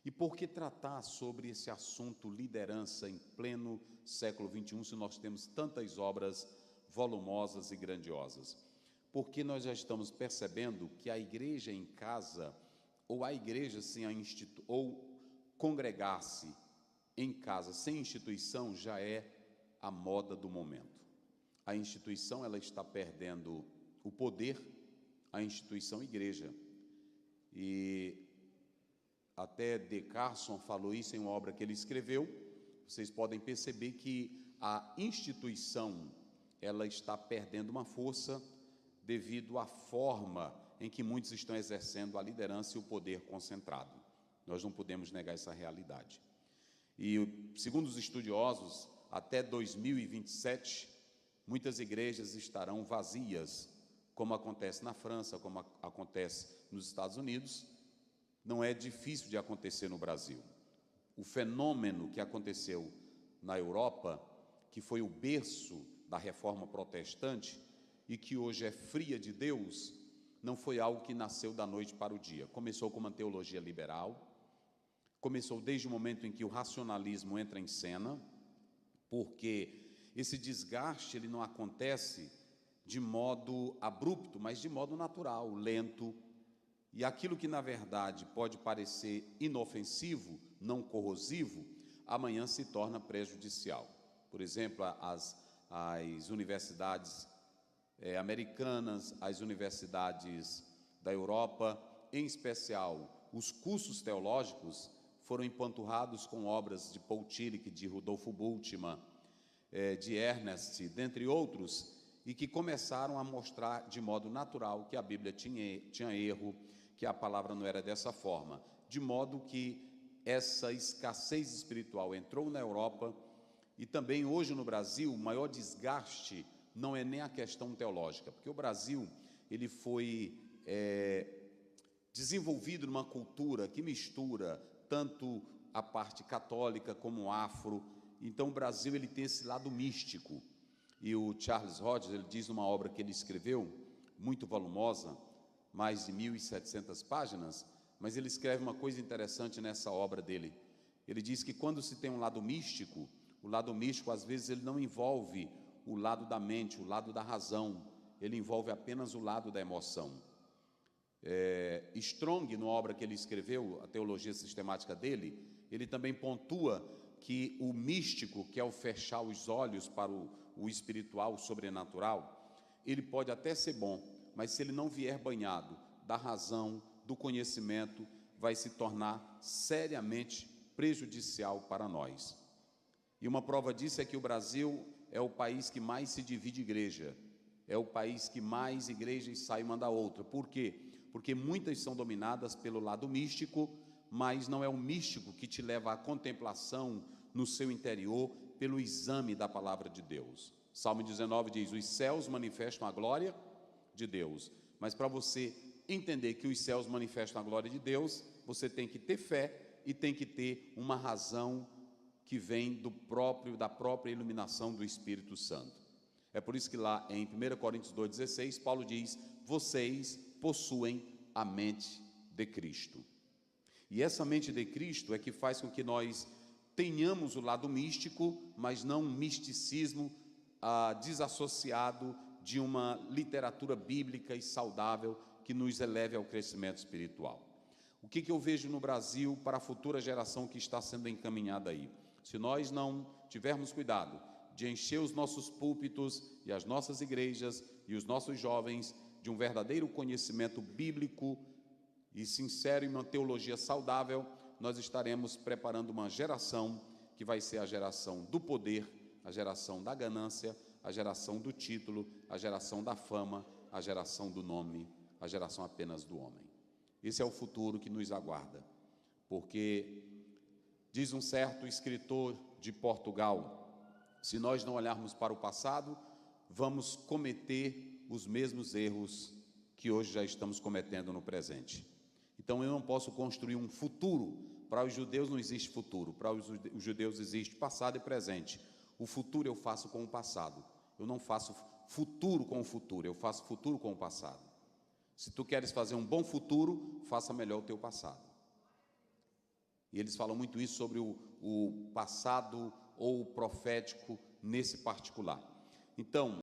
E por que tratar sobre esse assunto liderança em pleno século XXI, se nós temos tantas obras volumosas e grandiosas? Porque nós já estamos percebendo que a igreja em casa, ou a igreja sem ou congregar-se em casa sem instituição, já é a moda do momento. A instituição, ela está perdendo o poder, a instituição igreja. E até D. Carson falou isso em uma obra que ele escreveu. Vocês podem perceber que a instituição, ela está perdendo uma força devido à forma em que muitos estão exercendo a liderança e o poder concentrado. Nós não podemos negar essa realidade. E, segundo os estudiosos, até 2027, muitas igrejas estarão vazias, como acontece na França, como acontece nos Estados Unidos. Não é difícil de acontecer no Brasil. O fenômeno que aconteceu na Europa, que foi o berço da reforma protestante e que hoje é fria de Deus, não foi algo que nasceu da noite para o dia. Começou com uma teologia liberal, começou desde o momento em que o racionalismo entra em cena, porque esse desgaste ele não acontece de modo abrupto, mas de modo natural, lento. E aquilo que, na verdade, pode parecer inofensivo, não corrosivo, amanhã se torna prejudicial. Por exemplo, as universidades americanas, as universidades da Europa, em especial, os cursos teológicos foram empanturrados com obras de Paul Tillich, de Rudolf Bultmann, de Ernest, dentre outros, e que começaram a mostrar de modo natural que a Bíblia tinha erro, que a palavra não era dessa forma, de modo que essa escassez espiritual entrou na Europa. E também hoje no Brasil, o maior desgaste não é nem a questão teológica, porque o Brasil ele foi desenvolvido numa cultura que mistura tanto a parte católica como afro. Então o Brasil ele tem esse lado místico. E o Charles Hodges, ele diz numa obra que ele escreveu, muito volumosa, mais de 1.700 páginas, mas ele escreve uma coisa interessante nessa obra dele. Ele diz que quando se tem um lado místico, o lado místico às vezes ele não envolve o lado da mente, o lado da razão, ele envolve apenas o lado da emoção. Strong, numa obra que ele escreveu, a teologia sistemática dele, ele também pontua que o místico, que é o fechar os olhos para o espiritual, o sobrenatural, ele pode até ser bom, mas se ele não vier banhado da razão, do conhecimento, vai se tornar seriamente prejudicial para nós. E uma prova disso é que o Brasil é o país que mais se divide igreja, é o país que mais igrejas sai e manda outra. Por quê? Porque muitas são dominadas pelo lado místico, mas não é o místico que te leva à contemplação no seu interior pelo exame da palavra de Deus. Salmo 19 diz: os céus manifestam a glória de Deus. Mas para você entender que os céus manifestam a glória de Deus, você tem que ter fé e tem que ter uma razão que vem da própria iluminação do Espírito Santo. É por isso que lá em 1 Coríntios 2,16, Paulo diz: vocês possuem a mente de Cristo. E essa mente de Cristo é que faz com que nós tenhamos o lado místico, mas não um misticismo desassociado de uma literatura bíblica e saudável que nos eleve ao crescimento espiritual. O que eu vejo no Brasil para a futura geração que está sendo encaminhada aí? Se nós não tivermos cuidado de encher os nossos púlpitos e as nossas igrejas e os nossos jovens de um verdadeiro conhecimento bíblico e sincero e uma teologia saudável, nós estaremos preparando uma geração que vai ser a geração do poder, a geração da ganância, a geração do título, a geração da fama, a geração do nome, a geração apenas do homem. Esse é o futuro que nos aguarda, porque diz um certo escritor de Portugal: se nós não olharmos para o passado, vamos cometer os mesmos erros que hoje já estamos cometendo no presente. Então eu não posso construir um futuro. Para os judeus não existe futuro, para os judeus existe passado e presente. O futuro eu faço com o passado, eu não faço futuro com o futuro, eu faço futuro com o passado. Se tu queres fazer um bom futuro, faça melhor o teu passado. E eles falam muito isso sobre o passado ou o profético nesse particular. Então,